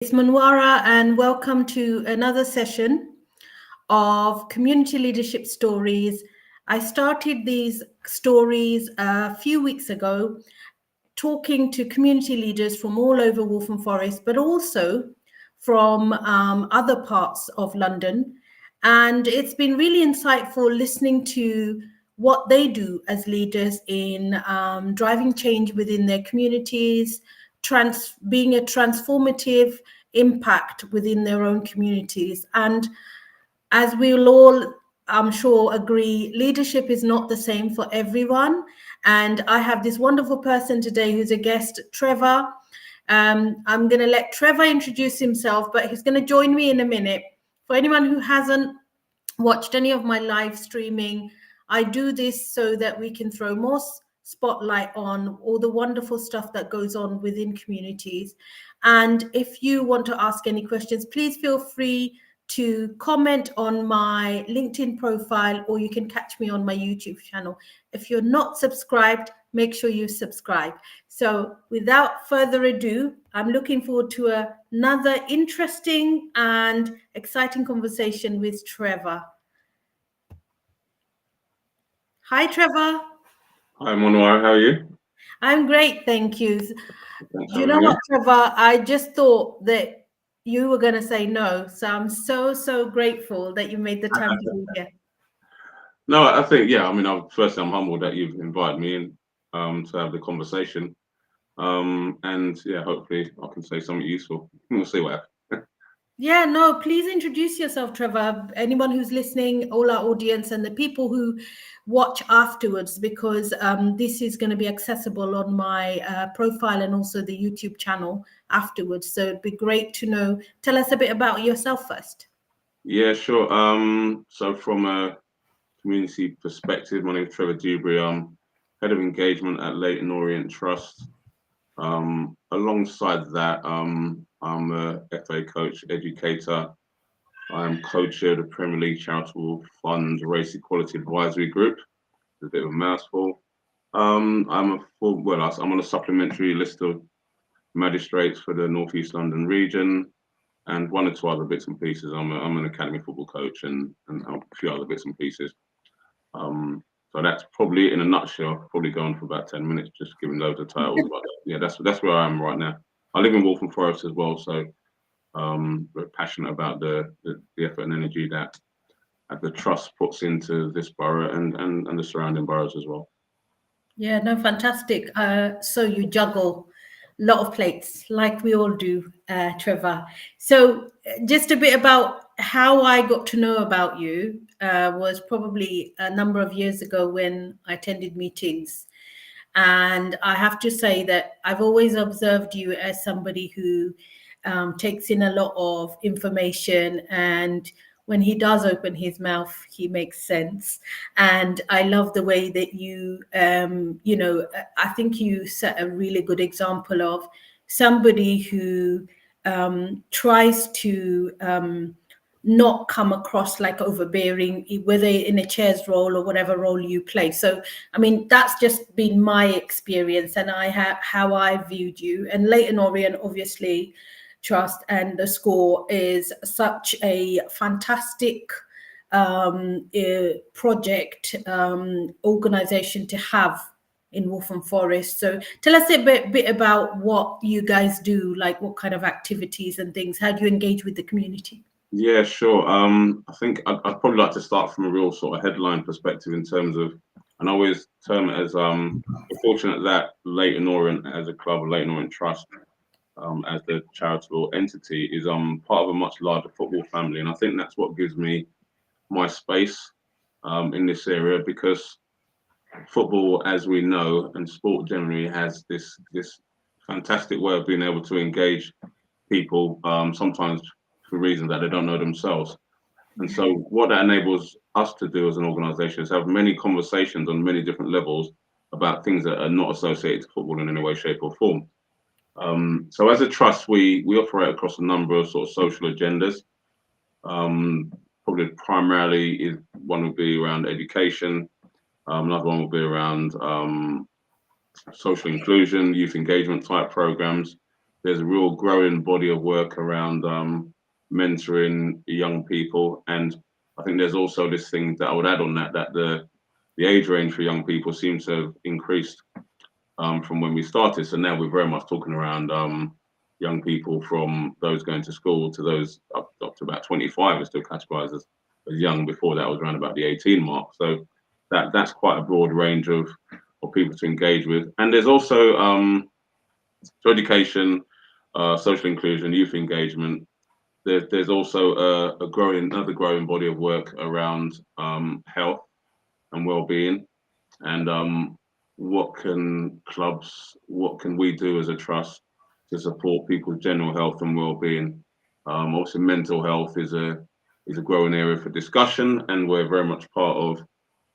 It's Manwara, and welcome to another session of Community Leadership Stories. I started these stories a few weeks ago, talking to community leaders from all over Waltham Forest, but also from other parts of London. And it's been really insightful listening to what they do as leaders in driving change within their communities, being a transformative impact within their own communities. And as we'll all, I'm sure, agree, leadership is not the same for everyone. And I have this wonderful person today who's a guest, Trevor. I'm going to let Trevor introduce himself, but he's going to join me in a minute. For anyone who hasn't watched any of my live streaming, I do this so that we can throw more spotlight on all the wonderful stuff that goes on within communities. And if you want to ask any questions, please feel free to comment on my LinkedIn profile, or you can catch me on my YouTube channel. If you're not subscribed, make sure you subscribe. So without further ado, I'm looking forward to another interesting and exciting conversation with Trevor. Hi, Trevor. Hi, Manuel. How are you? I'm great, thank you. Thanks Do for you know having me. what, Trevor? I just thought that you were going to say no. So I'm so grateful that you made the time to be here. No, I think, yeah, I mean, firstly, I'm humbled that you've invited me in to have the conversation. And yeah, hopefully I can say something useful. We'll see what happens. Yeah, no, please introduce yourself, Trevor. Anyone who's listening, all our audience, and the people who watch afterwards, because this is going to be accessible on my profile and also the YouTube channel afterwards. So it'd be great to know. Tell us a bit about yourself first. Yeah, sure. So from a community perspective, my name is Trevor Duberry. I'm head of engagement at Leighton Orient Trust. Alongside that, I'm a FA coach, educator. I'm co-chair of the Premier League Charitable Fund Race Equality Advisory Group. It's a bit of a mouthful. I'm on a supplementary list of magistrates for the North East London region, and one or two other bits and pieces. I'm an academy football coach and a few other bits and pieces. So that's probably in a nutshell. Probably gone for about 10 minutes, just giving loads of titles. But yeah, that's where I am right now. I live in Waltham Forest as well, so very passionate about the effort and energy that the trust puts into this borough and the surrounding boroughs as well. Yeah, no, fantastic. So you juggle a lot of plates, like we all do, Trevor. So just a bit about how I got to know about you was probably a number of years ago when I attended meetings. And I have to say that I've always observed you as somebody who takes in a lot of information, and when he does open his mouth, he makes sense. And I love the way that I think you set a really good example of somebody who tries to not come across like overbearing, whether in a chair's role or whatever role you play. So, I mean, that's just been my experience, and how I viewed you. And Leighton Orient, obviously, Trust and the Score is such a fantastic project organization to have in Waltham Forest. So tell us a bit about what you guys do, like what kind of activities and things. How do you engage with the community? Yeah, sure. I think I'd probably like to start from a real sort of headline perspective in terms of, and I always term it as we're fortunate that Leighton Orient as a club, Leighton Orient Trust, as the charitable entity, is part of a much larger football family, and I think that's what gives me my space in this area, because football, as we know, and sport generally, has this fantastic way of being able to engage people, sometimes for reasons that they don't know themselves. And so what that enables us to do as an organization is have many conversations on many different levels about things that are not associated to football in any way, shape or form. So as a trust, we operate across a number of sort of social agendas. Probably primarily one would be around education. Another one would be around social inclusion, youth engagement type programs. there's a real growing body of work around mentoring young people, and I think there's also this thing that I would add on that the age range for young people seems to have increased from when we started. So now we're very much talking around young people from those going to school to those up to about 25 are still categorized as young. Before that was around about the 18 mark. So that's quite a broad range of people to engage with. And there's also so education, social inclusion, youth engagement. There's also another growing body of work around health and well-being, and what can we do as a trust to support people's general health and well-being. Also, mental health is a growing area for discussion, and we're very much part of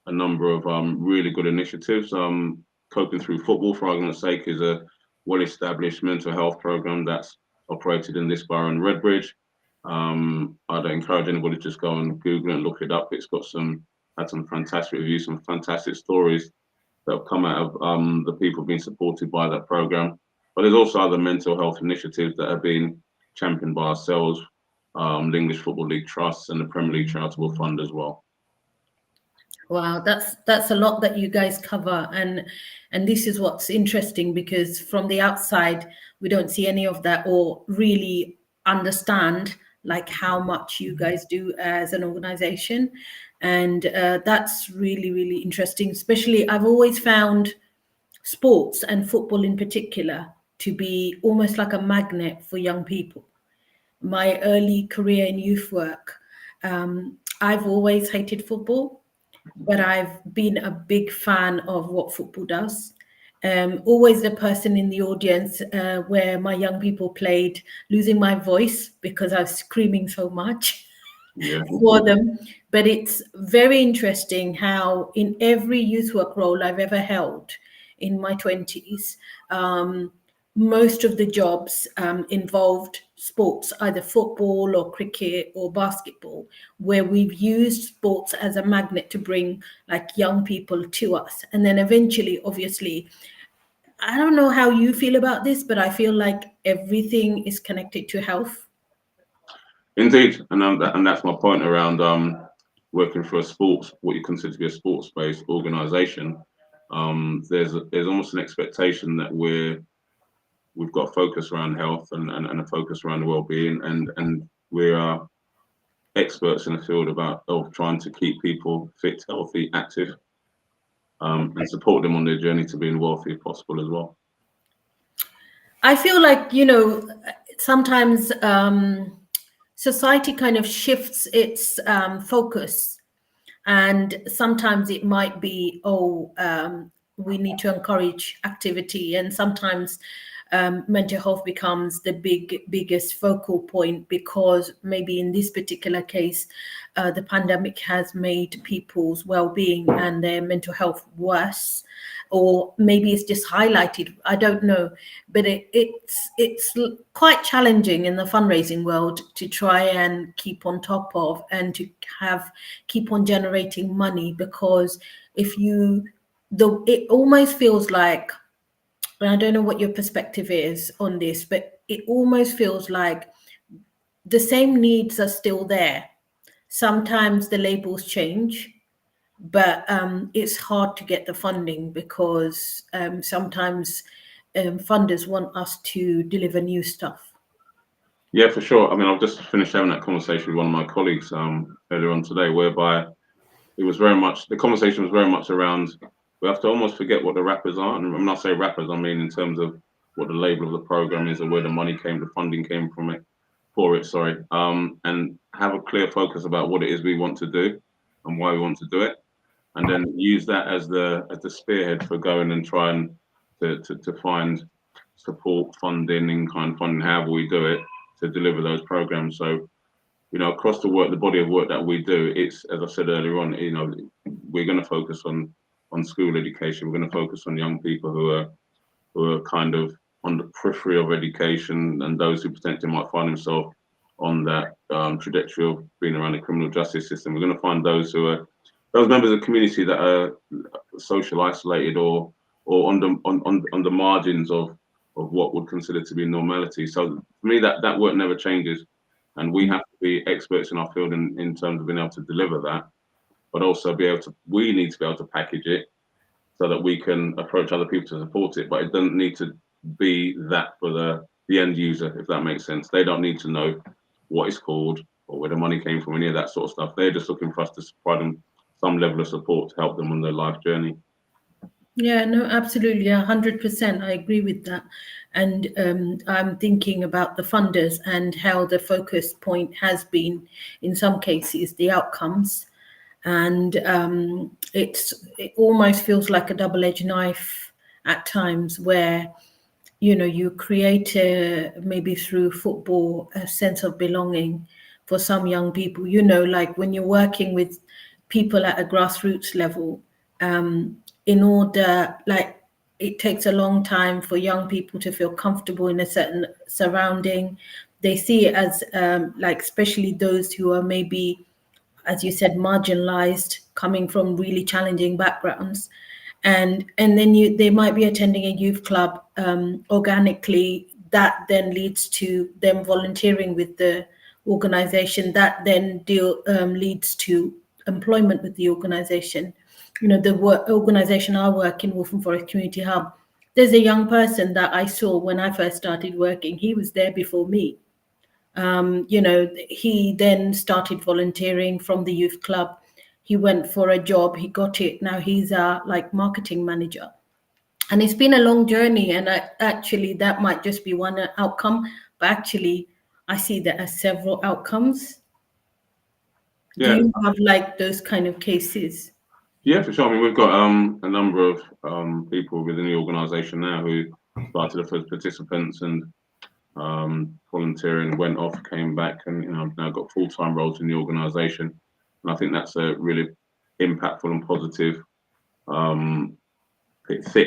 a number of really good initiatives. Coping Through Football, for argument's sake, is a well-established mental health program that's operated in this borough in Redbridge. I'd encourage anybody to just go and Google it and look it up. It's had some fantastic reviews, some fantastic stories that have come out of the people being supported by that program. But there's also other mental health initiatives that have been championed by ourselves, the English Football League Trust and the Premier League Charitable Fund as well. Wow, that's a lot that you guys cover, and this is what's interesting, because from the outside we don't see any of that or really understand like how much you guys do as an organization, and that's really interesting. Especially, I've always found sports and football in particular to be almost like a magnet for young people. My early career in youth work, I've always hated football, but I've been a big fan of what football does. Always the person in the audience where my young people played, losing my voice because I was screaming so much for them. But it's very interesting how in every youth work role I've ever held in my 20s, most of the jobs involved sports, either football or cricket or basketball, where we've used sports as a magnet to bring like young people to us. And then eventually, obviously, I don't know how you feel about this, but I feel like everything is connected to health. Indeed, and that's my point around working for what you consider to be a sports-based organisation. There's almost an expectation that we've got a focus around health and a focus around well-being, and we are experts in the field of trying to keep people fit, healthy, active, and support them on their journey to being wealthy if possible as well. I feel like, sometimes society kind of shifts its focus, and sometimes it might be, we need to encourage activity, and sometimes mental health becomes the biggest focal point, because maybe in this particular case the pandemic has made people's well-being and their mental health worse, or maybe it's just highlighted, I don't know. But it's quite challenging in the fundraising world to try and keep on top of, and to keep on generating money, because it almost feels like, and I don't know what your perspective is on this, but it almost feels like the same needs are still there. Sometimes the labels change, but it's hard to get the funding, because sometimes funders want us to deliver new stuff. Yeah, for sure. I mean, I've just finished having that conversation with one of my colleagues earlier on today, whereby the conversation was very much around, we have to almost forget what the rappers are. And when I say rappers, I mean in terms of what the label of the program is, or where the funding came from and have a clear focus about what it is we want to do and why we want to do it, and then use that as the spearhead for going and trying to find support funding and kind of funding, however we do it, to deliver those programs. So, across the body of work that we do, it's, as I said earlier on, we're going to focus on school education. We're going to focus on young people who are kind of on the periphery of education, and those who potentially might find themselves on that trajectory of being around the criminal justice system. We're going to find those members of the community that are social isolated, or on the margins of what would consider to be normality. So for me, that work never changes, and we have to be experts in our field in terms of being able to deliver that, but also we need to be able to package it so that we can approach other people to support it. But it doesn't need to be that for the end user, if that makes sense. They don't need to know what it's called or where the money came from, any of that sort of stuff. They're just looking for us to provide them some level of support to help them on their life journey. Yeah, no, absolutely, 100%. I agree with that. And I'm thinking about the funders and how the focus point has been, in some cases, the outcomes. And it almost feels like a double-edged knife at times, where you create maybe through football a sense of belonging for some young people, like when you're working with people at a grassroots level, in order, like, it takes a long time for young people to feel comfortable in a certain surrounding. They see it as like, especially those who are maybe, as you said, marginalized, coming from really challenging backgrounds. And then they might be attending a youth club organically. That then leads to them volunteering with the organization. That then leads to employment with the organization. The organization I work in, Wolfen Forest Community Hub, there's a young person that I saw when I first started working. He was there before me. He then started volunteering from the youth club. He went for a job, he got it. Now he's a like marketing manager. And it's been a long journey. And actually, that might just be one outcome, but actually, I see that as several outcomes. Do Yeah, you have like those kind of cases? yeah, for sure. I mean, we've got a number of people within the organisation now who started off as participants and volunteering, went off, came back, and I've now got full-time roles in the organisation, and I think that's a really impactful and positive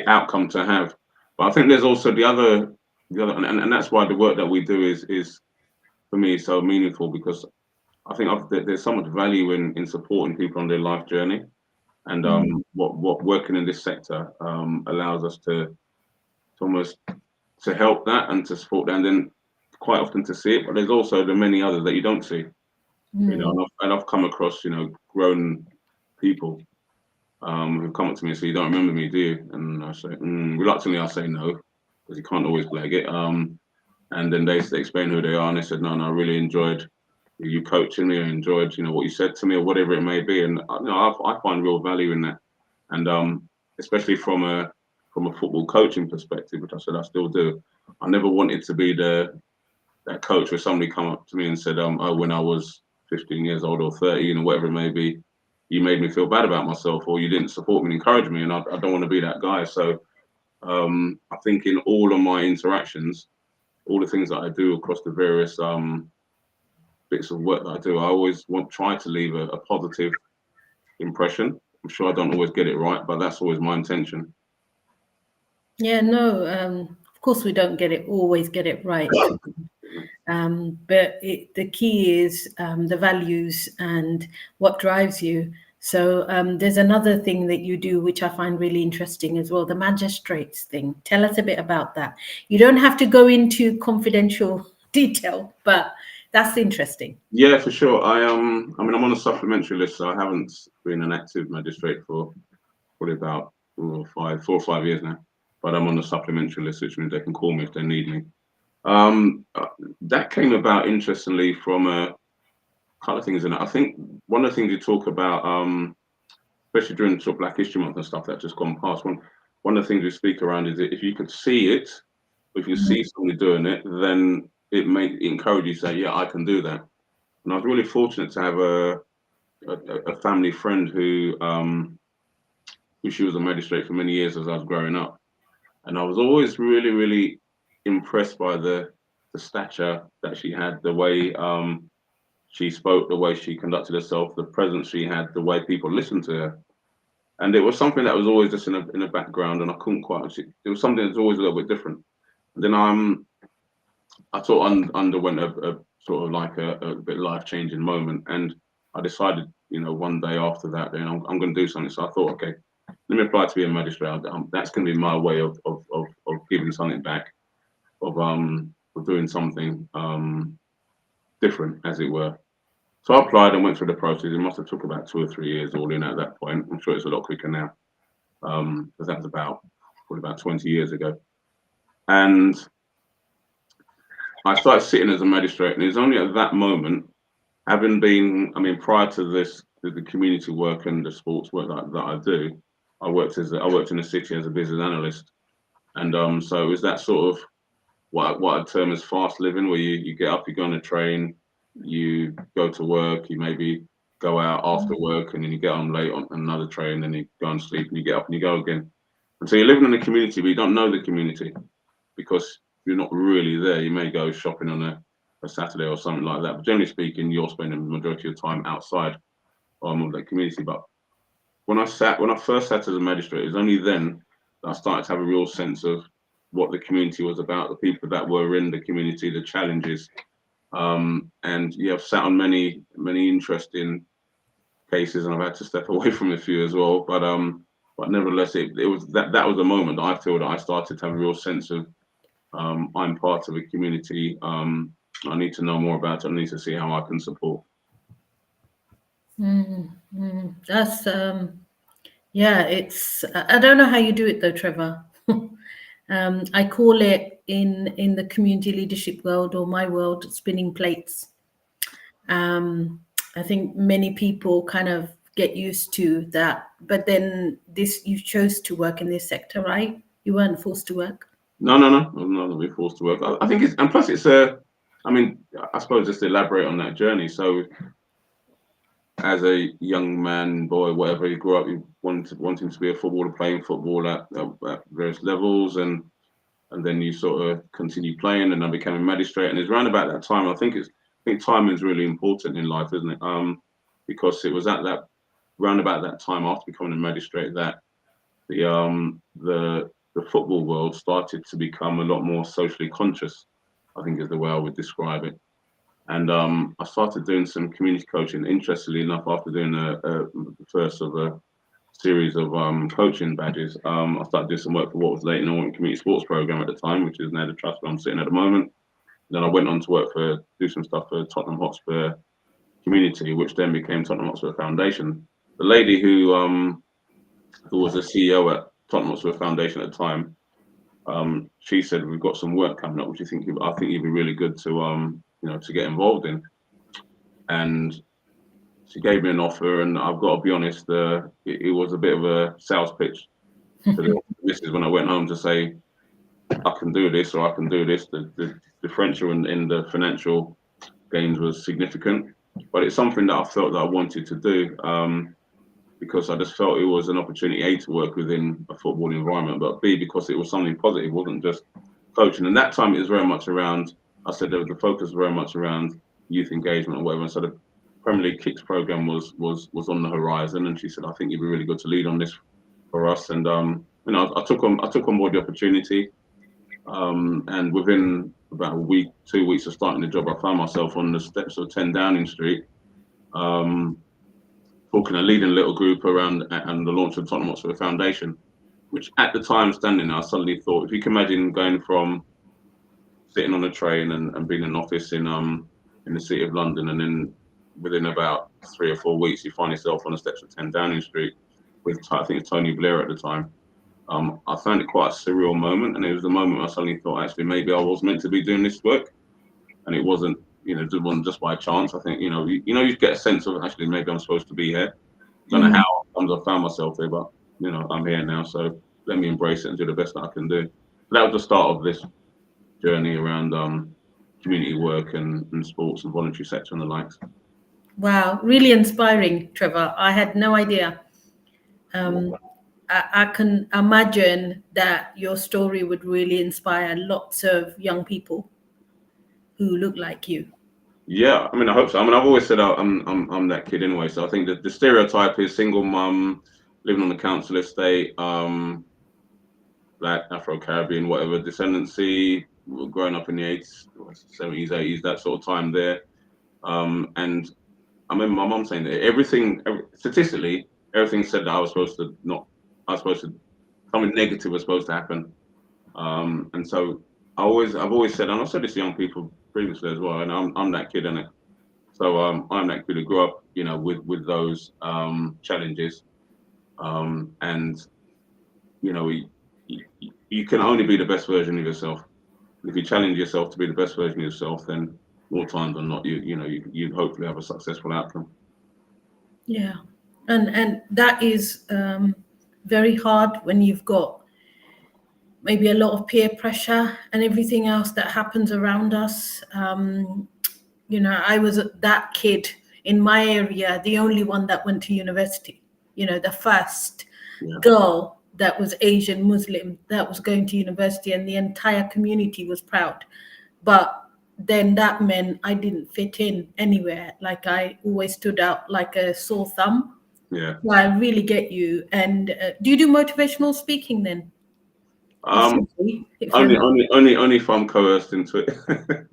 outcome to have. But I think there's also the other, and that's why the work that we do is for me so meaningful, because I think there's so much value in supporting people on their life journey, and what working in this sector allows us to almost to help that and to support that, and then quite often to see it. But there's also the many others that you don't see, and I've come across grown people who come up to me and say, "You don't remember me, do you?" And I say, reluctantly, I say no, because you can't always blag it. And then they explain who they are, and they said, "No, I really enjoyed you coaching me. I enjoyed, what you said to me, or whatever it may be." And I find real value in that, and especially from a football coaching perspective, which I said I still do. I never wanted to be that coach where somebody come up to me and said, "Oh, when I was 15 years old or 30, whatever it may be, you made me feel bad about myself, or you didn't support me and encourage me." And I don't want to be that guy. So I think in all of my interactions, all the things that I do across the various bits of work that I do, I always try to leave a positive impression. I'm sure I don't always get it right, but that's always my intention. Yeah, no, of course we don't always get it right. But the key is the values and what drives you. So there's another thing that you do, which I find really interesting as well, the magistrates thing. Tell us a bit about that. You don't have to go into confidential detail, but that's interesting. Yeah, for sure. I mean, I'm on a supplementary list, so I haven't been an active magistrate for probably about 4 or 5 years now. But I'm on the supplementary list, which means they can call me if they need me. That came about interestingly from a couple of things in it. I think one of the things you talk about, especially during sort of Black History Month and stuff that's just gone past, one of the things we speak around is that if you could see it, if you see somebody doing it, then it encourage you to say, "Yeah, I can do that." And I was really fortunate to have a family friend who she was a magistrate for many years as I was growing up, and I was always really, really impressed by the stature that she had, the way she spoke, the way she conducted herself, the presence she had, the way people listened to her. And it was something that was always just in the background, and I couldn't quite. It was something that's always a little bit different. And then I sort of underwent a sort of like a bit life changing moment, and I decided, one day after that, then I'm going to do something. So I thought, okay, let me apply to be a magistrate. That's going to be my way of giving something back. of doing something different, as it were. So I applied and went through the process. It must have took about 2 or 3 years all in at that point. I'm sure it's a lot quicker now, because that was probably about 20 years ago. And I started sitting as a magistrate, and it was only at that moment, having been, I mean, prior to this, the community work and the sports work that I do, I worked in the city as a business analyst, and so it was that sort of what I'd term as fast living, where you get up, you go on a train, you go to work, you maybe go out after work, and then you get on late on another train, and you go and sleep, and you get up and you go again. And so you're living in a community, but you don't know the community because you're not really there. You may go shopping on a Saturday or something like that, but generally speaking, you're spending the majority of your time outside of that community. But when I first sat as a magistrate, it was only then that I started to have a real sense of what the community was about, the people that were in the community, the challenges. And yeah, I've sat on many interesting cases, and I've had to step away from a few as well. But nevertheless, it was that was the moment that I feel that I started to have a real sense of I'm part of a community. I need to know more about it. I need to see how I can support. That's yeah. It's I don't know how you do it though, Trevor. I call it in the community leadership world or my world spinning plates. Um, I think many people kind of get used to that, but then this you chose to work in this sector, right? You weren't forced to work. No, not be forced to work. I think it's, and plus it's a, I mean, I suppose just to elaborate on that journey. So as a young man, boy, whatever, you grew up, you wanting to be a footballer, playing football at various levels, and then you sort of continue playing, and I became a magistrate. And it's around about that time. I think timing is really important in life, isn't it? Because it was at that round about that time after becoming a magistrate that the football world started to become a lot more socially conscious, I think is the way I would describe it. And I started doing some community coaching. Interestingly enough, after doing the first of a series of coaching badges, I started doing some work for what was Leighton Orient Community Sports Program at the time, which is now the trust where I'm sitting at the moment. Then I went on to do some stuff for Tottenham Hotspur Community, which then became Tottenham Hotspur Foundation. The lady who was the CEO at Tottenham Hotspur Foundation at the time, she said, "We've got some work coming up, which I think you'd be really good to to get involved in." And she gave me an offer, and I've got to be honest, it was a bit of a sales pitch to the missus when I went home to say, "I can do this or I can do this." The differential in the financial gains was significant, but it's something that I felt that I wanted to do. Because I just felt it was an opportunity, A, to work within a football environment, but B, because it was something positive, it wasn't just coaching. And that time it was very much around, I said the focus was very much around youth engagement or whatever. And so the Premier League Kicks program was on the horizon. And she said, "I think you'd be really good to lead on this for us." And I took on board the opportunity. And within about a week, 2 weeks of starting the job, I found myself on the steps of 10 Downing Street. Talking a leading little group around and the launch of Tottenham Hotspur Foundation, which at the time standing there, I suddenly thought, if you can imagine going from sitting on a train and being in an office in the city of London, and then within about 3 or 4 weeks, you find yourself on the steps of 10 Downing Street with, I think it's Tony Blair at the time. I found it quite a surreal moment, and it was the moment I suddenly thought, actually, maybe I was meant to be doing this work, and it wasn't. It wasn't just by chance. I think you get a sense of, actually, maybe I'm supposed to be here. Don't know how I found myself there, but I'm here now, so let me embrace it and do the best that I can do. That was the start of this journey around community work and sports and voluntary sector and the likes. Wow, really inspiring, Trevor. I had no idea. I can imagine that your story would really inspire lots of young people who look like you. Yeah, I mean, I hope so. I mean, I've always said I'm that kid anyway. So I think that the stereotype is single mum, living on the council estate, Black, Afro-Caribbean, whatever descendancy, growing up in the 80s, 70s, 80s, that sort of time there. And I remember my mum saying that statistically, everything said that something negative was supposed to happen. And so I've always said, and I've said this to young people previously as well, and I'm that kid, innit? So I'm that kid who grew up, you know, with those challenges, and you know, you can only be the best version of yourself. If you challenge yourself to be the best version of yourself, then more times than not, you hopefully have a successful outcome. Yeah, and that is very hard when you've got maybe a lot of peer pressure and everything else that happens around us. You know, I was that kid in my area, the only one that went to university. You know, the first Yeah, girl that was Asian Muslim that was going to university, and the entire community was proud. But then that meant I didn't fit in anywhere. Like I always stood out like a sore thumb. yeah. So I really get you. And do you do motivational speaking then? You Um, should be. If you're not, only if I'm coerced into it.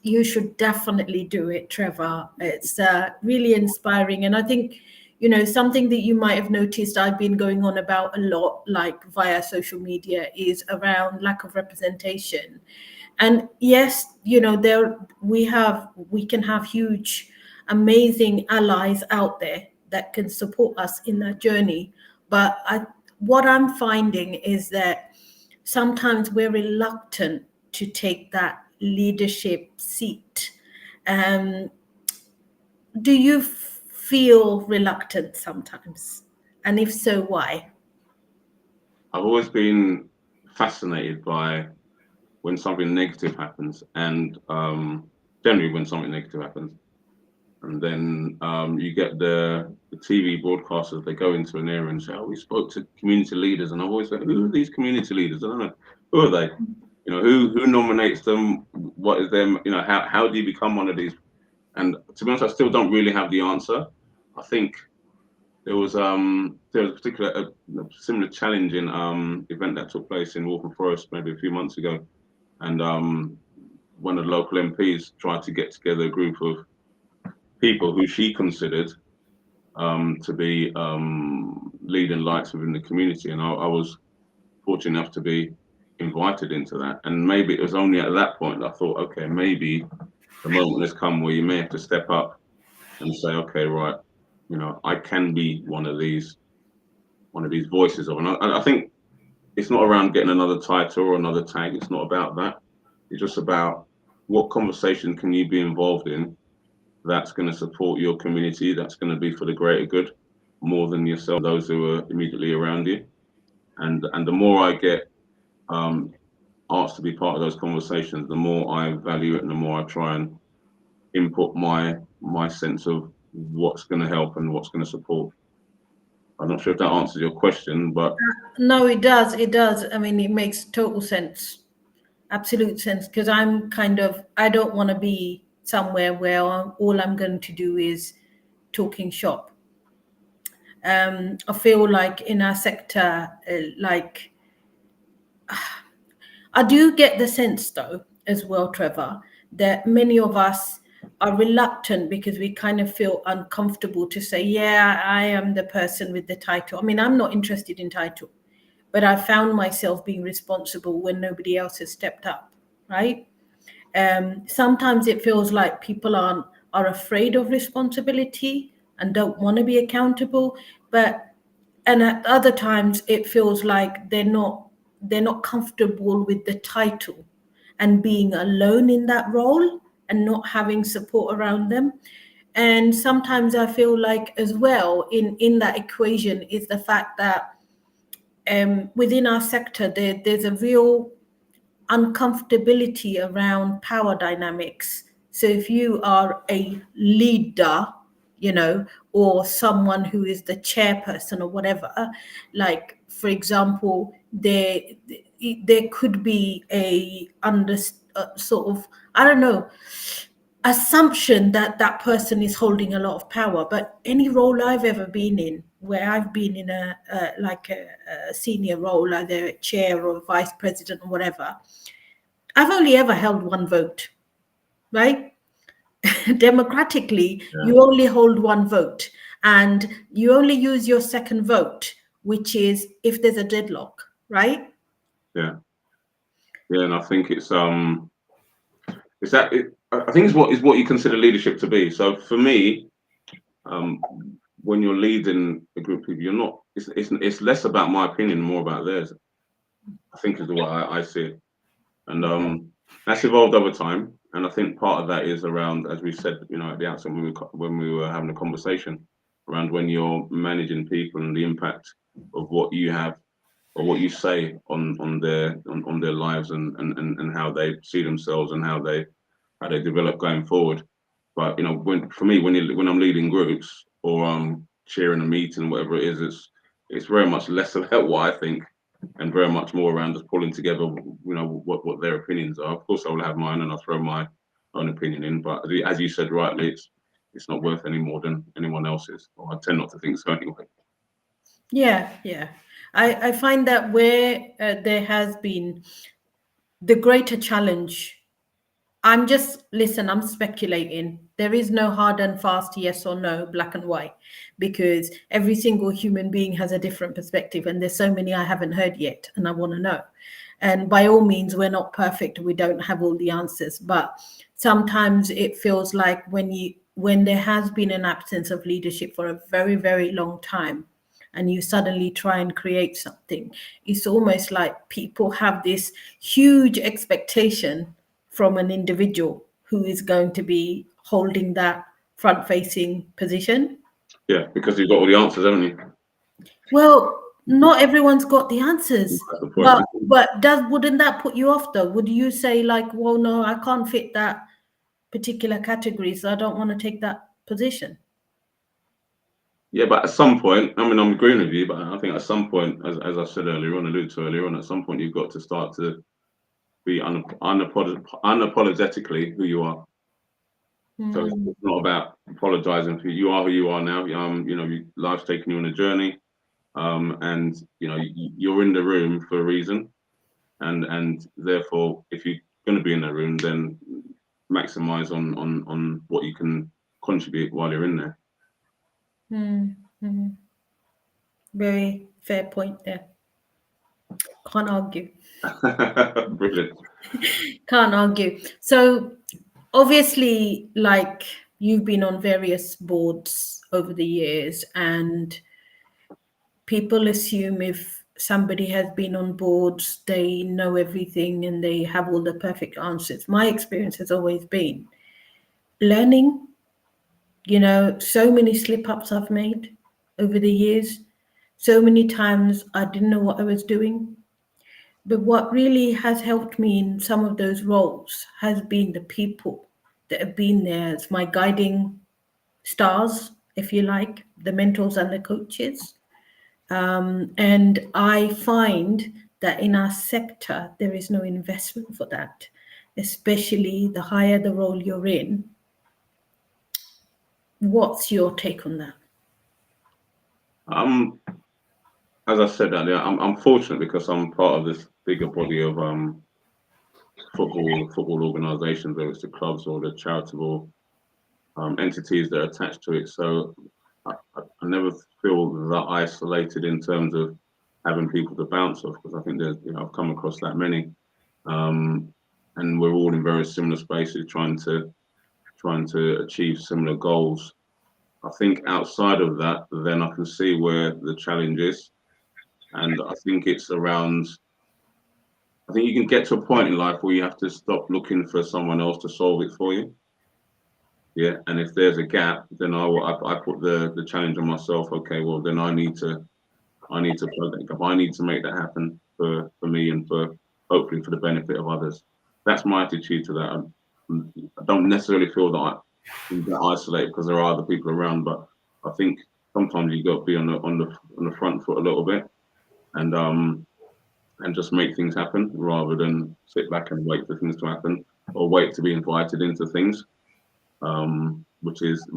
you should definitely do it, Trevor. It's really inspiring. And I think, you know, something that you might have noticed I've been going on about a lot, like via social media, is around lack of representation. And yes, you know, we can have huge, amazing allies out there that can support us in that journey. But what I'm finding is that sometimes we're reluctant to take that leadership seat. Um, do you feel reluctant sometimes? And if so, why? I've always been fascinated by when something negative happens, and generally when something negative happens, and then you get the TV broadcasters. They go into an area and say, "Oh, we spoke to community leaders," and I've always said, "Who are these community leaders? I don't know. Who are they? You know, who nominates them? What is them? You know, how do you become one of these?" And to be honest, I still don't really have the answer. I think there was a particular a similar challenging event that took place in Waltham Forest maybe a few months ago, and one of the local MPs tried to get together a group of people who she considered to be leading lights within the community, and I was fortunate enough to be invited into that. And maybe it was only at that point that I thought, okay, maybe the moment has come where you may have to step up and say, okay, right, you know, I can be one of these voices of. And I think it's not around getting another title or another tag. It's not about that. It's just about what conversation can you be involved in that's going to support your community, that's going to be for the greater good, more than yourself, those who are immediately around you. And the more I get asked to be part of those conversations, the more I value it, and the more I try and input my sense of what's going to help and what's going to support. I'm not sure if that answers your question, but No, it does. It does. I mean, it makes total sense, absolute sense. Because I don't want to be somewhere where all I'm going to do is talking shop. I feel like in our sector, like I do get the sense, though, as well, Trevor, that many of us are reluctant because we kind of feel uncomfortable to say, yeah, I am the person with the title. I mean, I'm not interested in title, but I found myself being responsible when nobody else has stepped up, right? Sometimes it feels like people are afraid of responsibility and don't want to be accountable, and at other times it feels like they're not comfortable with the title and being alone in that role and not having support around them. And sometimes I feel like as well in that equation is the fact that within our sector there's a real uncomfortability around power dynamics. So if you are a leader, you know, or someone who is the chairperson or whatever, like for example, there could be a sort of, I don't know, assumption that that person is holding a lot of power. But any role I've ever been in, where I've been in a senior role, either a chair or vice president or whatever, I've only ever held one vote, right? Democratically, yeah, you only hold one vote, and you only use your second vote, which is if there's a deadlock, right? yeah, Yeah, and I think it's I think it's what you consider leadership to be. So for me, um, when you're leading a group of people, you're not. It's less about my opinion, more about theirs. I think is the way I see it, and that's evolved over time. And I think part of that is around, as we said, at the outset when we were having a conversation around when you're managing people and the impact of what you have or what you say on their lives and how they see themselves and how they develop going forward. But when I'm leading groups or I'm chairing a meeting, whatever it is, it's very much less about what I think and very much more around just pulling together, what their opinions are. Of course, I will have mine and I'll throw my own opinion in, but as you said rightly, it's not worth any more than anyone else's. Or I tend not to think so anyway. Yeah, yeah. I find that where there has been the greater challenge, I'm speculating. There is no hard and fast yes or no, black and white, because every single human being has a different perspective. And there's so many I haven't heard yet, and I want to know. And by all means, we're not perfect. We don't have all the answers. But sometimes it feels like when there has been an absence of leadership for a very, very long time, and you suddenly try and create something, it's almost like people have this huge expectation from an individual who is going to be holding that front facing position. Yeah, because you've got all the answers, haven't you? Well, not everyone's got the answers, That's the point. but wouldn't that put you off though? Would you say like, well, no, I can't fit that particular category, so I don't want to take that position? Yeah, but at some point, I mean, I'm agreeing with you, but I think at some point, as I said earlier on, alluded to earlier on, at some point you've got to start to be unapologetically who you are. So Mm, it's not about apologizing for you. You are who you are now. Life's taking you on a journey, and you're in the room for a reason, and therefore, if you're going to be in that room, then maximize on what you can contribute while you're in there. mm, mm. Very fair point there. Can't argue. Brilliant. Can't argue. So obviously, like you've been on various boards over the years, and people assume if somebody has been on boards, they know everything and they have all the perfect answers. My experience has always been learning, so many slip ups I've made over the years. So many times I didn't know what I was doing. But what really has helped me in some of those roles has been the people that have been there as my guiding stars, if you like, the mentors and the coaches. And I find that in our sector, there is no investment for that, especially the higher the role you're in. What's your take on that? Um, as I said earlier, I'm fortunate because I'm part of this bigger body of football organisations, whether it's the clubs or the charitable entities that are attached to it. So I never feel that isolated in terms of having people to bounce off, because I think I've come across that many, and we're all in very similar spaces trying to achieve similar goals. I think outside of that, then I can see where the challenge is, and I think it's around. I think you can get to a point in life where you have to stop looking for someone else to solve it for you. Yeah, and if there's a gap, then I put the challenge on myself. Okay, well then I need to plug that gap. I need to make that happen for me and for hopefully for the benefit of others. That's my attitude to that. I don't necessarily feel that I'm that isolated because there are other people around, but I think sometimes you got to be on the front foot a little bit and just make things happen rather than sit back and wait for things to happen or wait to be invited into things. Which is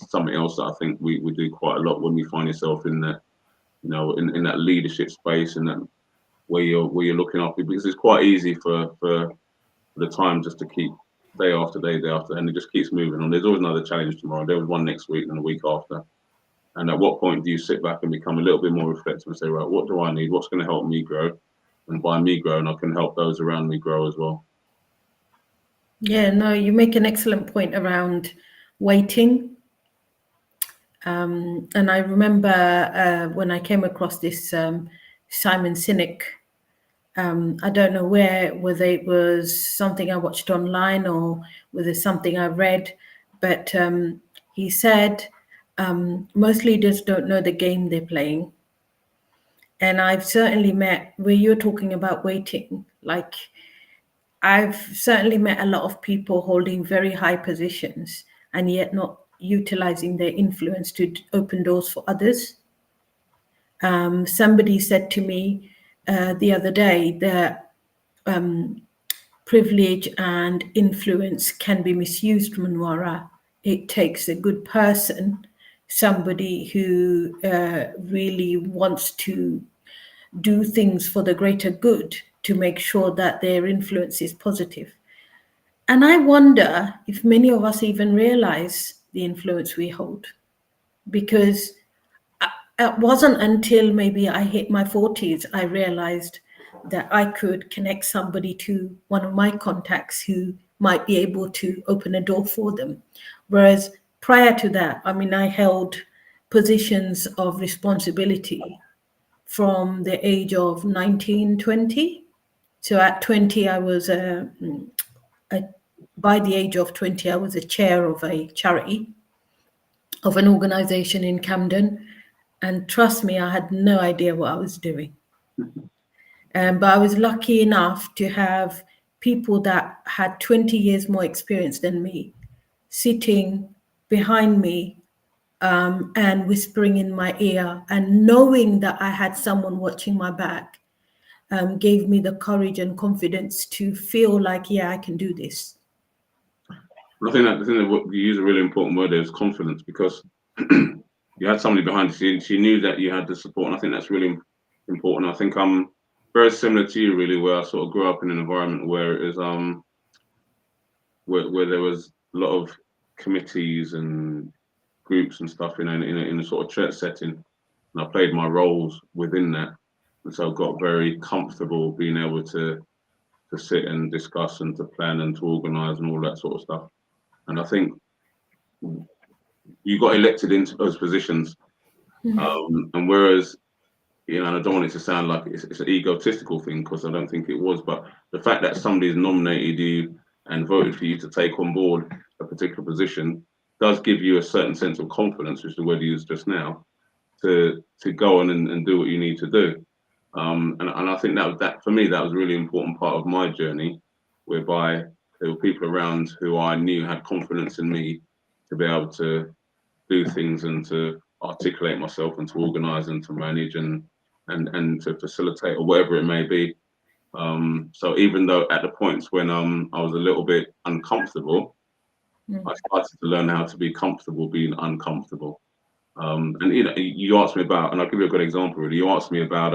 something else that I think we do quite a lot when you find yourself in that in that leadership space and that where you're looking after, because it's quite easy for the time just to keep day after, and it just keeps moving on. There's always another challenge tomorrow. There was one next week and the week after. And at what point do you sit back and become a little bit more reflective and say, right, what do I need? What's going to help me grow? by me growing, I can help those around me grow as well. Yeah, no, you make an excellent point around waiting. And I remember when I came across this Simon Sinek. I don't know whether it was something I watched online or whether something I read, but he said most leaders don't know the game they're playing. And I've certainly met, where you're talking about waiting, like I've certainly met a lot of people holding very high positions and yet not utilizing their influence to open doors for others. Somebody said to me the other day that privilege and influence can be misused, Manwara. It takes a good person, somebody who really wants to do things for the greater good to make sure that their influence is positive. And I wonder if many of us even realize the influence we hold, because it wasn't until maybe I hit my 40s I realized that I could connect somebody to one of my contacts who might be able to open a door for them. Whereas prior to that, I mean, I held positions of responsibility from the age of 19, 20. So at 20, I was by the age of 20, I was a chair of a charity, of an organization in Camden. And trust me, I had no idea what I was doing. But I was lucky enough to have people that had 20 years more experience than me sitting behind me and whispering in my ear, and knowing that I had someone watching my back gave me the courage and confidence to feel like, yeah, I can do this. I think that you use a really important word there is confidence, because you had somebody behind you. She knew that you had the support, and I think that's really important. I think I'm very similar to you, really, where I sort of grew up in an environment where it is where there was a lot of committees and groups and stuff in a sort of church setting, and I played my roles within that, and so I got very comfortable being able to sit and discuss and to plan and to organise and all that sort of stuff. And I think you got elected into those positions, and whereas, you know, and I don't want it to sound like it's an egotistical thing, because I don't think it was, but the fact that somebody's nominated you and voted for you to take on board a particular position does give you a certain sense of confidence, which is the word you used just now, to go on and do what you need to do. And I think that for me, that was a really important part of my journey, whereby there were people around who I knew had confidence in me to be able to do things and to articulate myself and to organize and to manage and to facilitate or whatever it may be. So even though at the points when I was a little bit uncomfortable, I started to learn how to be comfortable being uncomfortable. And you know, you asked me about, and I'll give you a good example. Really, you asked me about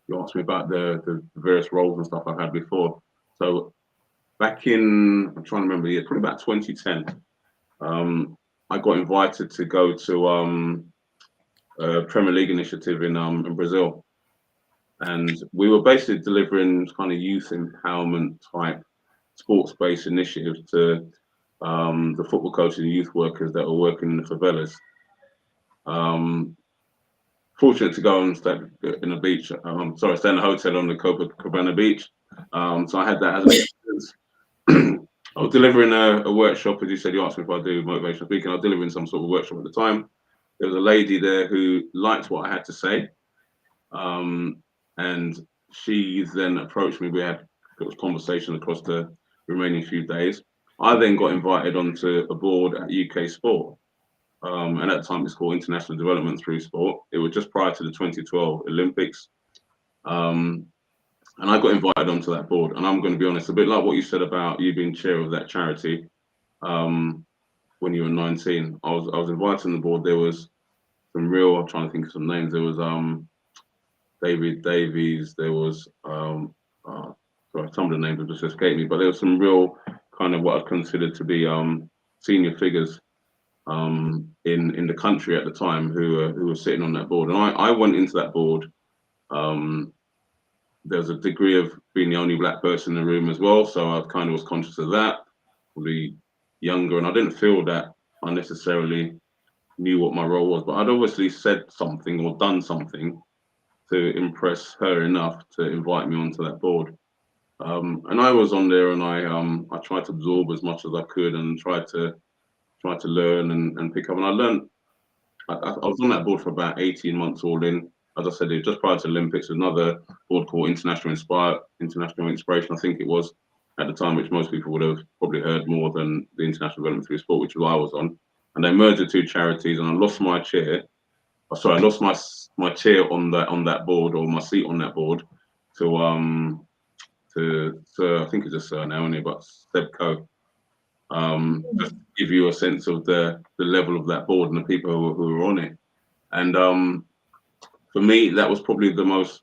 the various roles and stuff I've had before. So back in, I'm trying to remember, yeah, probably about 2010. I got invited to go to a Premier League initiative in Brazil, and we were basically delivering kind of youth empowerment type sports-based initiatives to the football coaches and youth workers that were working in the favelas. Fortunate to go and stay in a beach. Stay in a hotel on the Copacabana beach. So I had that as an experience. I was delivering a workshop, as you said. You asked me if I do motivational speaking. I was delivering some sort of workshop at the time. There was a lady there who liked what I had to say, and she then approached me. We had conversation across the remaining few days. I then got invited onto a board at UK Sport, and at the time it's called International Development Through Sport. It was just prior to the 2012 Olympics, and I got invited onto that board. And I'm going to be honest, a bit like what you said about you being chair of that charity when you were 19. I was invited on the board. There was some real, I'm trying to think of some names. There was David Davies. There was sorry, some of the names have just escaped me, but there was some real kind of what I considered to be senior figures in the country at the time who were sitting on that board. And I went into that board there's a degree of being the only black person in the room as well, so I kind of was conscious of that. Probably younger, and I didn't feel that I necessarily knew what my role was, but I'd obviously said something or done something to impress her enough to invite me onto that board. And I was on there, and I tried to absorb as much as I could, and tried to learn and pick up. And I learned. I was on that board for about 18 months all in. As I said, it was just prior to Olympics. Another board called International Inspiration, I think it was at the time, which most people would have probably heard more than the International Development through Sport, which was I was on. And they merged the two charities, and I lost my chair. Oh, sorry, I lost my chair on that board, or my seat on that board, to Sir, I think it's a Sir now, only but Seb Coe. Just to give you a sense of the level of that board and the people who were on it. And for me, that was probably the most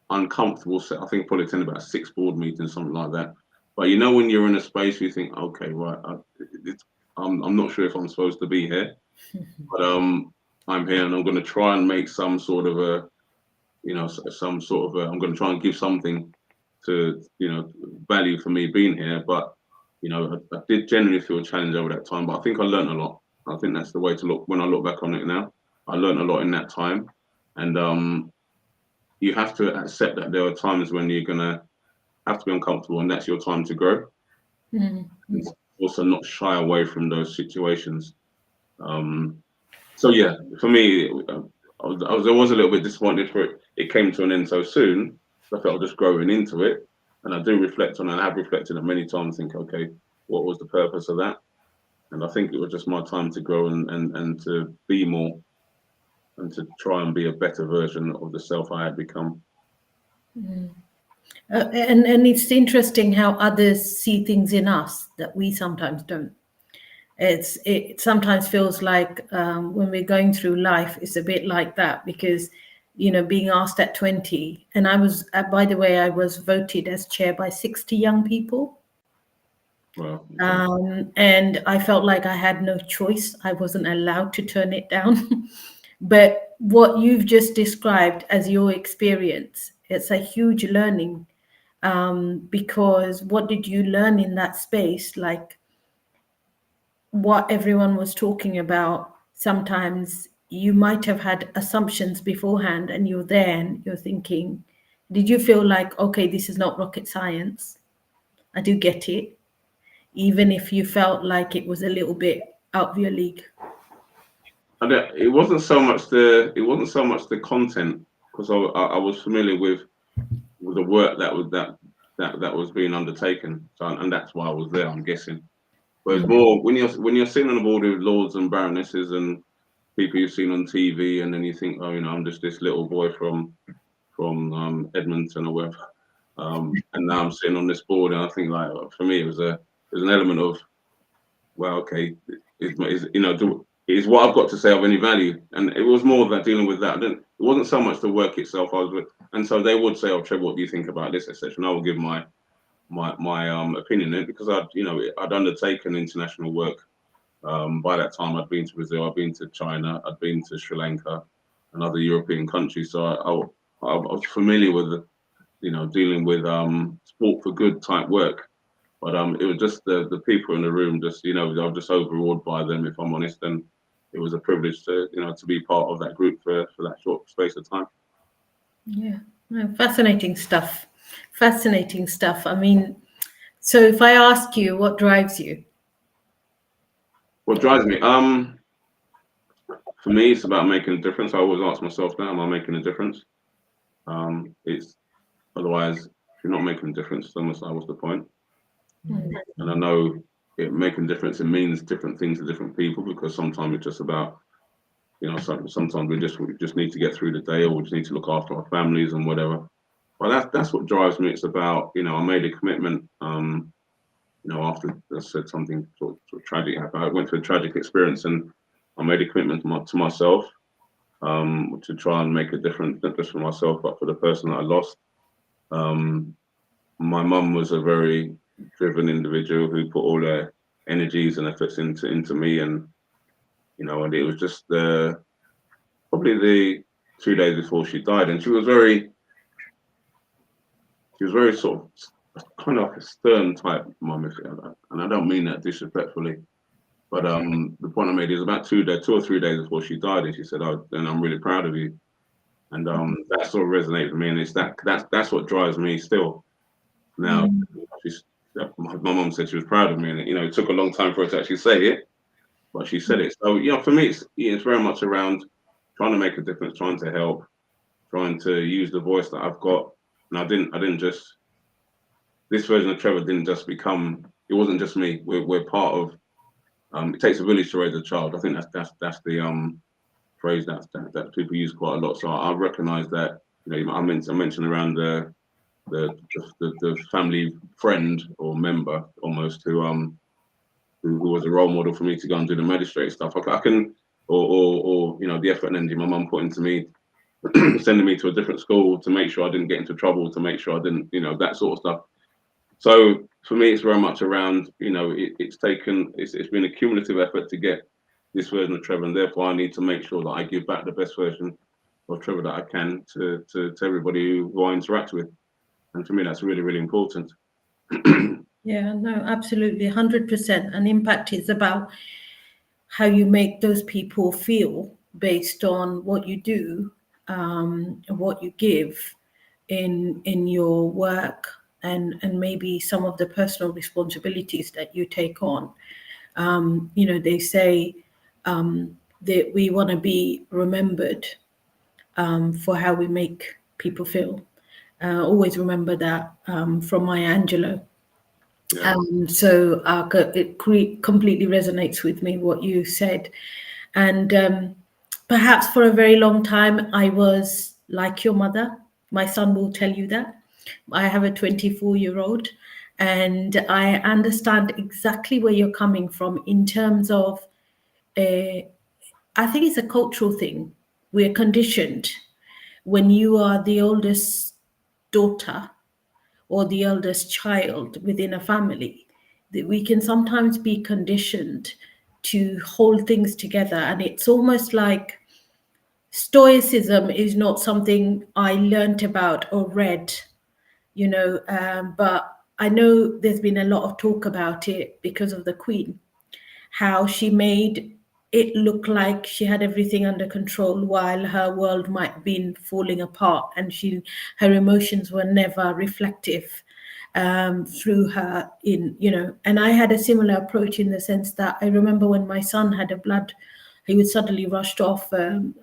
uncomfortable set. I think probably attended about 6 board meetings, something like that. But you know, when you're in a space, you think, okay, right, I'm not sure if I'm supposed to be here, but I'm here, and I'm going to try and make some sort of I'm going to try and give something to, value for me being here. But I did generally feel a challenge over that time, but I think I learned a lot. I think that's the way to look. When I look back on it now, I learned a lot in that time, and you have to accept that there are times when you're gonna have to be uncomfortable, and that's your time to grow. Mm-hmm. Also, not shy away from those situations. So yeah, for me, I was a little bit disappointed for it. It came to an end so soon. I felt I was just growing into it, and I do reflect on it. And I have reflected on it many times. Think, okay, what was the purpose of that? And I think it was just my time to grow and to be more, and to try and be a better version of the self I had become. And it's interesting how others see things in us that we sometimes don't. It sometimes feels like when we're going through life, it's a bit like that, because being asked at 20, and I was by the way, I was voted as chair by 60 young people. Well, And I felt like I had no choice. I wasn't allowed to turn it down. But what you've just described as your experience, it's a huge learning, because what did you learn in that space? Like what everyone was talking about, sometimes you might have had assumptions beforehand, and you're there and you're thinking, did you feel like, okay, this is not rocket science? I do get it, even if you felt like it was a little bit out of your league. it wasn't so much the content, because I was familiar with the work that was being undertaken, so, and that's why I was there, I'm guessing. But it's more when you're sitting on the board with lords and baronesses and people you've seen on TV, and then you think, oh, I'm just this little boy from Edmonton or wherever, and now I'm sitting on this board, and I think, like, for me, it was an element of, well, okay, is what I've got to say of any value? And it was more that dealing with that. It wasn't so much the work itself. And so they would say, "Oh, Trevor, what do you think about this?" etc. And I will give my opinion in it, because I'd undertaken international work. By that time, I'd been to Brazil, I'd been to China, I'd been to Sri Lanka, and other European countries. So I was familiar with, dealing with sport for good type work. But it was just the people in the room. Just I was just overawed by them, if I'm honest. And it was a privilege to to be part of that group for that short space of time. Yeah, no, fascinating stuff. Fascinating stuff. I mean, so if I ask you, what drives you? What drives me? For me, it's about making a difference. I always ask myself that: am I making a difference? It's otherwise, if you're not making a difference, then what's the point? And I know making a difference, it means different things to different people, because sometimes it's just about, sometimes we just need to get through the day, or we just need to look after our families and whatever. But that's what drives me. It's about, I made a commitment, after I said something sort of tragic happened. I went through a tragic experience, and I made a commitment to myself, to try and make a difference, not just for myself, but for the person that I lost. My mum was a very driven individual who put all their energies and efforts into me, and and it was just probably the 2 days before she died, and she was very, she was very sort of kind of like a stern type mum, and I don't mean that disrespectfully. But the point I made is about 2 or 3 days before she died, and she said, "Oh, and I'm really proud of you." And that sort of resonated with me, and it's that's what drives me still now. Mm. She's, my mum said she was proud of me, and it took a long time for her to actually say it, but she said it. So for me, it's very much around trying to make a difference, trying to help, trying to use the voice that I've got. And I didn't just this version of Trevor didn't just become. It wasn't just me. We're part of. It takes a village to raise a child. I think that's the phrase that people use quite a lot. So I recognise that. I mentioned around the family friend or member almost who was a role model for me to go and do the magistrate stuff. I can or the effort and energy my mum put into me, sending me to a different school to make sure I didn't get into trouble, to make sure I didn't that sort of stuff. So for me, it's very much around it's been a cumulative effort to get this version of Trevor, and therefore I need to make sure that I give back the best version of Trevor that I can to everybody who I interact with. And for me, that's really, really important. Yeah, no, absolutely, 100%. And impact is about how you make those people feel based on what you do, what you give in your work, and maybe some of the personal responsibilities that you take on. They say that we want to be remembered for how we make people feel. Always remember that from Maya Angelou. Yeah. So it completely resonates with me what you said, and perhaps for a very long time I was like your mother. My son will tell you that. I have a 24-year-old, and I understand exactly where you're coming from in terms of. I think it's a cultural thing. We're conditioned when you are the oldest daughter or the eldest child within a family, that we can sometimes be conditioned to hold things together. And it's almost like stoicism is not something I learnt about or read, but I know there's been a lot of talk about it because of the Queen, how she made it look like she had everything under control while her world might have been falling apart, and her emotions were never reflective through her and I had a similar approach in the sense that I remember when my son had a blood, he was suddenly rushed off, and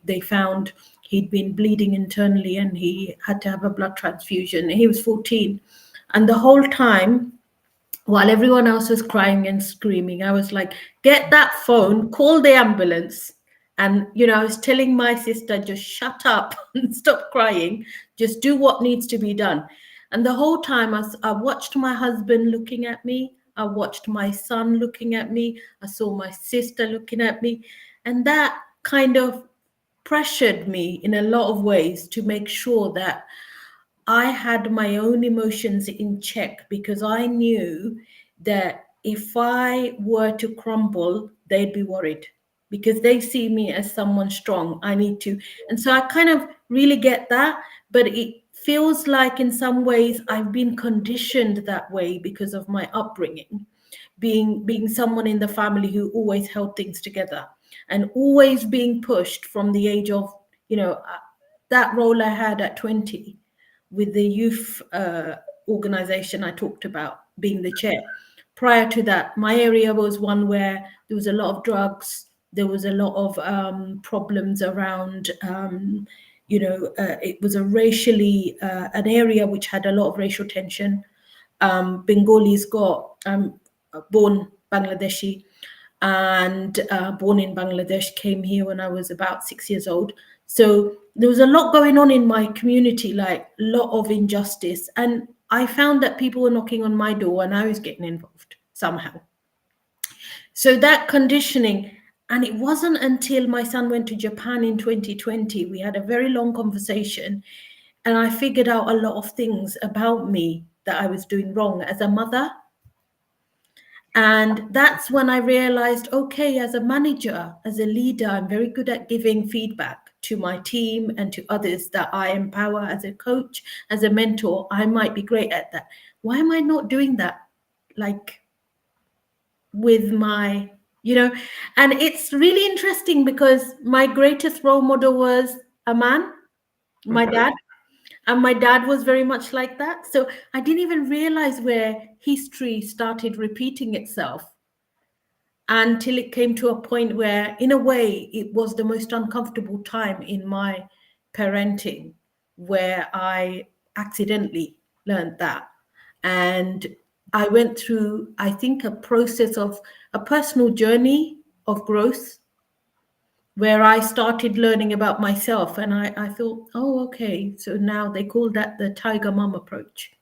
they found he'd been bleeding internally and he had to have a blood transfusion. He was 14, and the whole time while everyone else was crying and screaming, I was like, get that phone, call the ambulance. And, I was telling my sister, just shut up and stop crying, just do what needs to be done. And the whole time I watched my husband looking at me, I watched my son looking at me, I saw my sister looking at me. And that kind of pressured me in a lot of ways to make sure that I had my own emotions in check, because I knew that if I were to crumble, they'd be worried because they see me as someone strong. I need to. And so I kind of really get that, but it feels like in some ways I've been conditioned that way because of my upbringing, being someone in the family who always held things together and always being pushed from the age of, that role I had at 20 with the youth organization I talked about, being the chair. Prior to that, my area was one where there was a lot of drugs, there was a lot of problems around, it was a racially, an area which had a lot of racial tension. Bengalis born Bangladeshi, and born in Bangladesh, came here when I was about 6 years old. So there was a lot going on in my community, like a lot of injustice. And I found that people were knocking on my door and I was getting involved somehow. So that conditioning, and it wasn't until my son went to Japan in 2020, we had a very long conversation, and I figured out a lot of things about me that I was doing wrong as a mother. And that's when I realized, okay, as a manager, as a leader, I'm very good at giving feedback. to my team and to others that I empower as a coach, as a mentor. I might be great at that. Why am I not doing that? Like with my, you know, and it's really interesting because my greatest role model was a man, my Okay. dad. And my dad was very much like that. So I didn't even realize where history started repeating itself until it came to a point where, in a way, it was the most uncomfortable time in my parenting where I accidentally learned that. And I went through, I think, a process of a personal journey of growth where I started learning about myself. And I thought, oh, okay, so now they call that the tiger mom approach,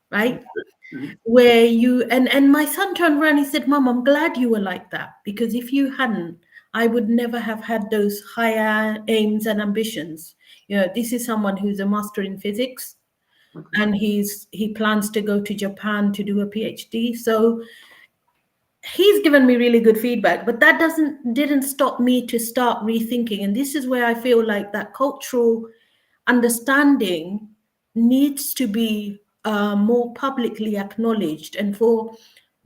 right? Mhm. Where you and my son turned around, he said, Mom, I'm glad you were like that, because if you hadn't, I would never have had those higher aims and ambitions. You know, this is someone who's a master in physics, Okay. and he plans to go to Japan to do a PhD. So he's given me really good feedback, but that didn't stop me to start rethinking. And this is where I feel like that cultural understanding needs to be more publicly acknowledged, and for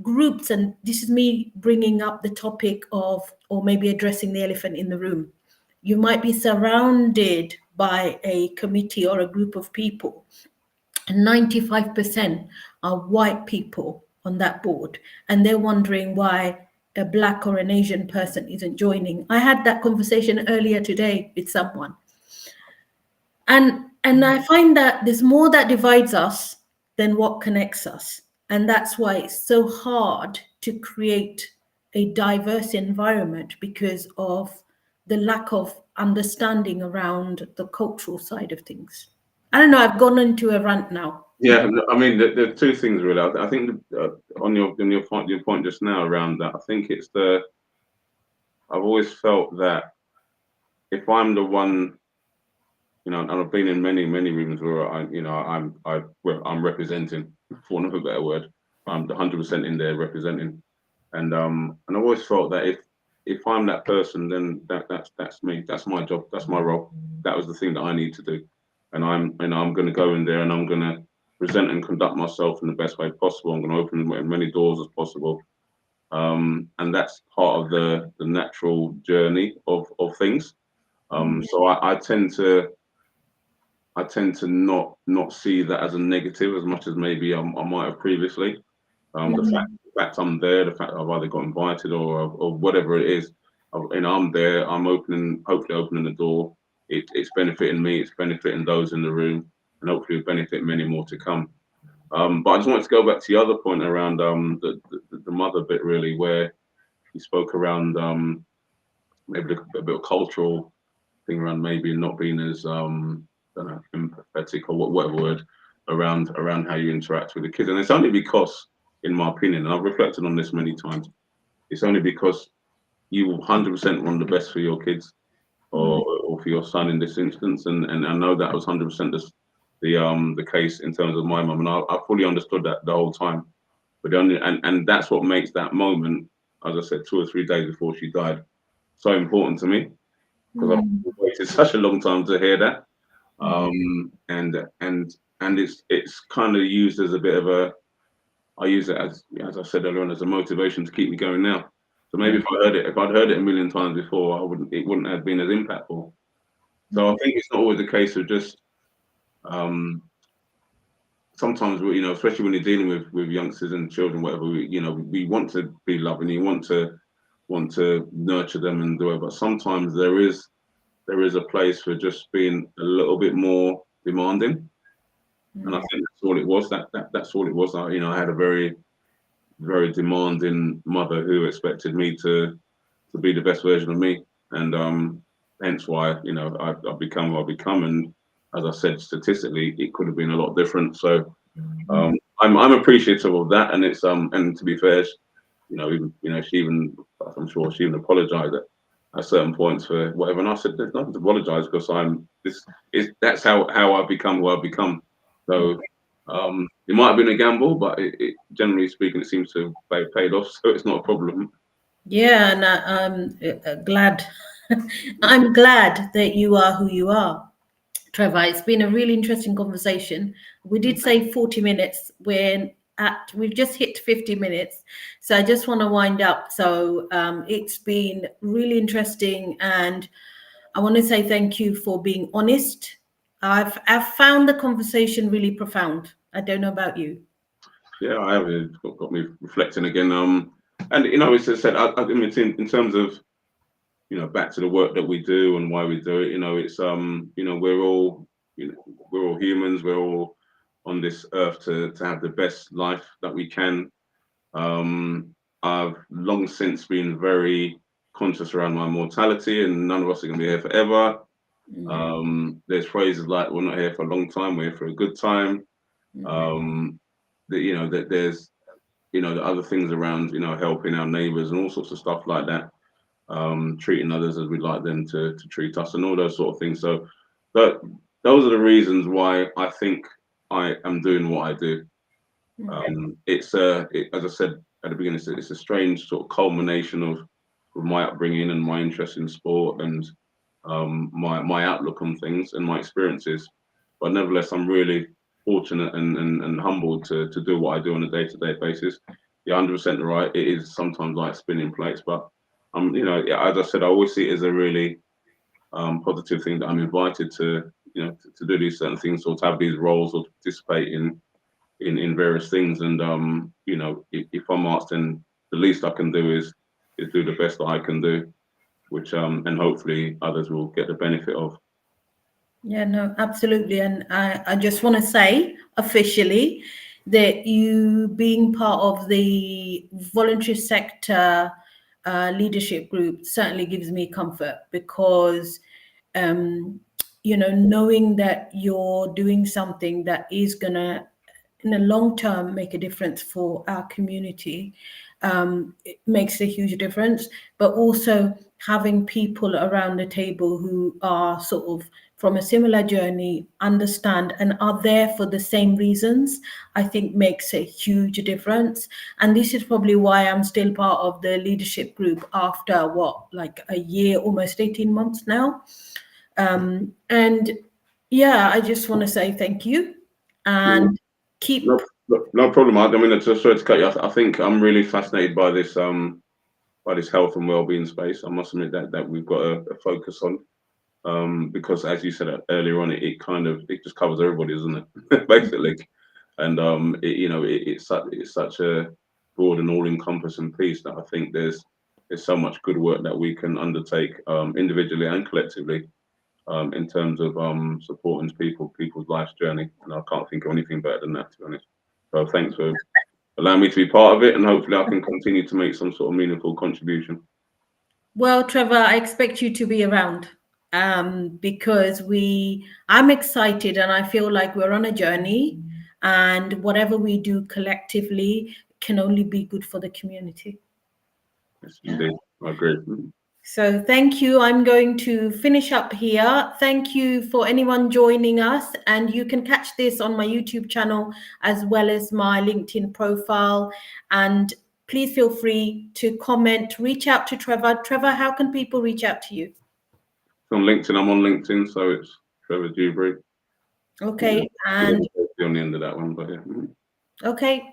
groups, and this is me bringing up the topic of, or maybe addressing the elephant in the room. You might be surrounded by a committee or a group of people, and 95% are white people on that board, and they're wondering why a black or an Asian person isn't joining. I had that conversation earlier today with someone, and I find that there's more that divides us than what connects us, and that's why it's so hard to create a diverse environment, because of the lack of understanding around the cultural side of things. I don't know, I've gone into a rant now. Yeah, I mean, there are two things really. I think on your point just now around that, I think it's I've always felt that if I'm the one, and I've been in many rooms where I'm representing, for want of a better word, I'm 100% in there representing, and I always felt that if I'm that person, then that's me, that's my job, that's my role, that was the thing that I need to do, and I'm going to go in there and I'm going to present and conduct myself in the best way possible. I'm going to open as many doors as possible, and that's part of the natural journey of things. So I tend to not see that as a negative as much as maybe I might have previously. The fact I'm there, the fact I've either got invited or whatever it is, I'm there. I'm hopefully opening the door. It's benefiting me. It's benefiting those in the room, and hopefully it'll benefit many more to come. But I just wanted to go back to the other point around the mother bit really, where you spoke around maybe a bit of cultural thing around maybe not being as I don't know, empathetic or whatever word around how you interact with the kids. And it's only because, in my opinion, and I've reflected on this many times, it's only because you 100% want the best for your kids or for your son in this instance. And I know that was 100% the case in terms of my mum, and I fully understood that the whole time. But and that's what makes that moment, as I said, 2 or 3 days before she died, so important to me, because Mm, I've waited such a long time to hear that. mm, And it's kind of used as a bit of I use it as I said earlier on, as a motivation to keep me going now. So maybe mm, if I'd heard it a million times before, it wouldn't have been as impactful. So I mm, think it's not always a case of just um, sometimes especially when you're dealing with youngsters and children, whatever, we want to be loving, you want to nurture them and do it, but sometimes there is a place for just being a little bit more demanding. And I mm, think that's all it was. That's all it was. I had a very demanding mother who expected me to be the best version of me, and hence why I've become what I've become. And as I said, statistically, it could have been a lot different. So mm. I'm appreciative of that, and it's and to be fair, she even I'm sure she even apologized at certain points for whatever, and I said there's nothing to apologize because that's how I've become who I've become. So it might have been a gamble, but generally speaking, it seems to have paid off, so it's not a problem. Yeah, and I'm glad I'm glad that you are who you are, Trevor. It's been a really interesting conversation. We did say 40 minutes. We've just hit 50 minutes. So I just want to wind up. So it's been really interesting. And I want to say thank you for being honest. I've found the conversation really profound. I don't know about you. Yeah, I have. It's got me reflecting again. And it's as I said, I mean, in terms of back to the work that we do and why we do it. It's we're all we're all humans. We're all on this earth to have the best life that we can. I've long since been very conscious around my mortality, and none of us are going to be here forever. There's phrases like "we're not here for a long time; we're here for a good time." That there's the other things around helping our neighbours and all sorts of stuff like that, treating others as we'd like them to treat us, and all those sort of things. So that those are the reasons why I think I am doing what I do. It's as I said at the beginning, it's a strange sort of culmination of my upbringing and my interest in sport and my outlook on things and my experiences. But nevertheless, I'm really fortunate and humbled to do what I do on a day-to-day basis. You're 100% right. It is sometimes like spinning plates, but as I said, I always see it as a really positive thing that I'm invited to do these certain things or to have these roles or to participate in various things. And if I'm asked, then the least I can do is do the best that I can do, which and hopefully others will get the benefit of. Yeah, no, absolutely. And I just want to say officially that you being part of the voluntary sector leadership group certainly gives me comfort because, knowing that you're doing something that is going to, in the long term, make a difference for our community, it makes a huge difference. But also having people around the table who are sort of from a similar journey, understand and are there for the same reasons, I think makes a huge difference. And this is probably why I'm still part of the leadership group after like a year, almost 18 months now. And yeah, I just want to say thank you and keep. No problem. I mean, just sorry to cut you off. I think I'm really fascinated by this health and well-being space. I must admit that we've got a focus on, because as you said earlier on, it just covers everybody, isn't it? Basically, and it's such a broad and all-encompassing piece that I think there's so much good work that we can undertake individually and collectively in terms of supporting people's life's journey. And I can't think of anything better than that, to be honest. So thanks for allowing me to be part of it, and hopefully I can continue to make some sort of meaningful contribution. Well, Trevor, I expect you to be around because I'm excited and I feel like we're on a journey, and whatever we do collectively can only be good for the community. Yes, indeed. I agree. So thank you. I'm going to finish up here. Thank you for anyone joining us. And you can catch this on my YouTube channel as well as my LinkedIn profile. And please feel free to comment, reach out to Trevor. Trevor, how can people reach out to you? On LinkedIn, I'm on LinkedIn, so it's Trevor Duberry. Okay. And on the end of that one, but yeah. Okay,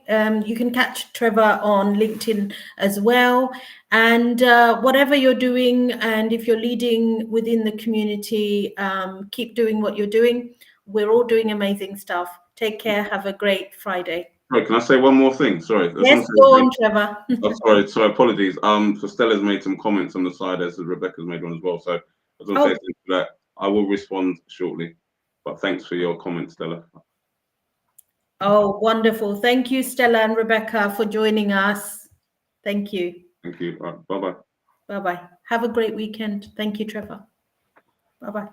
you can catch Trevor on LinkedIn as well. And whatever you're doing, and if you're leading within the community, keep doing what you're doing. We're all doing amazing stuff. Take care. Have a great Friday. Sorry, can I say one more thing? Sorry. Yes, go on, Trevor. Sorry, apologies. So Stella's made some comments on the side, as Rebecca's made one as well. So I was going to say that I will respond shortly. But thanks for your comment, Stella. Oh, wonderful. Thank you, Stella and Rebecca, for joining us. Thank you. Thank you. Bye-bye. Bye-bye. Have a great weekend. Thank you, Trevor. Bye-bye.